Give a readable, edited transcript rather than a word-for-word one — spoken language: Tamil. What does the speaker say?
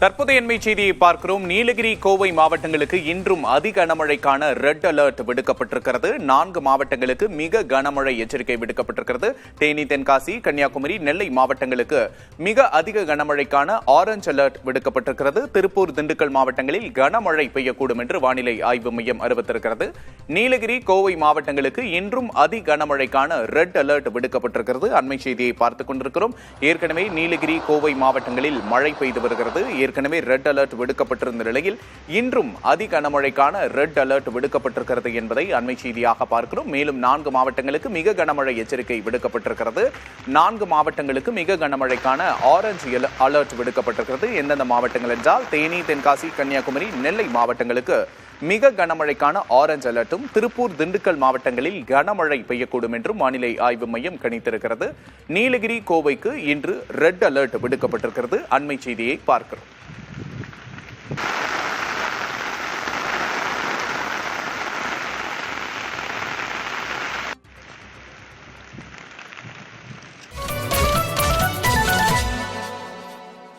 தற்போதைய எண்மை செய்தியை பார்க்கிறோம். நீலகிரி, கோவை மாவட்டங்களுக்கு இன்றும் அதி கனமழைக்கான ரெட் அலர்ட் விடுக்கப்பட்டிருக்கிறது. 4 மாவட்டங்களுக்கு மிக கனமழை எச்சரிக்கை விடுக்கப்பட்டிருக்கிறது. தேனி, தென்காசி, கன்னியாகுமரி, நெல்லை மாவட்டங்களுக்கு மிக அதிக கனமழைக்கான ஆரஞ்ச் அலர்ட் விடுக்கப்பட்டிருக்கிறது. திருப்பூர், திண்டுக்கல் மாவட்டங்களில் கனமழை பெய்யக்கூடும் என்று வானிலை ஆய்வு மையம் அறிவித்திருக்கிறது. நீலகிரி, கோவை மாவட்டங்களுக்கு இன்றும் அதி கனமழைக்கான ரெட் அலர்ட் விடுக்கப்பட்டிருக்கிறது. அண்மை செய்தியை பார்த்துக் கொண்டிருக்கிறோம். ஏற்கனவே நீலகிரி, கோவை மாவட்டங்களில் மழை பெய்து வருகிறது. ஏற்கனவே ரெட் அலர்ட் விடுக்கப்பட்டிருந்த நிலையில் இன்றும் அதி கனமழைக்கான ரெட் அலர்ட் விடுக்கப்பட்டிருக்கிறது என்பதை அண்மை செய்தியாக பார்க்கிறோம். மேலும் 4 மாவட்டங்களுக்கு மிக கனமழை எச்சரிக்கை விடுக்கப்பட்டிருக்கிறது. 4 மாவட்டங்களுக்கு மிக கனமழைக்கான ஆரஞ்சு அலர்ட் விடுக்கப்பட்டிருக்கிறது. எந்தெந்த மாவட்டங்கள் என்றால் தேனி, தென்காசி, கன்னியாகுமரி, நெல்லை மாவட்டங்களுக்கு மிக கனமழைக்கான ஆரஞ்ச் அலர்ட்டும், திருப்பூர், திண்டுக்கல் மாவட்டங்களில் கனமழை பெய்யக்கூடும் என்றும் வானிலை ஆய்வு மையம் கணித்திருக்கிறது. நீலகிரி, கோவைக்கு இன்று ரெட் அலர்ட் விடுக்கப்பட்டிருக்கிறது. அண்மை செய்தியை பார்க்கிறோம்.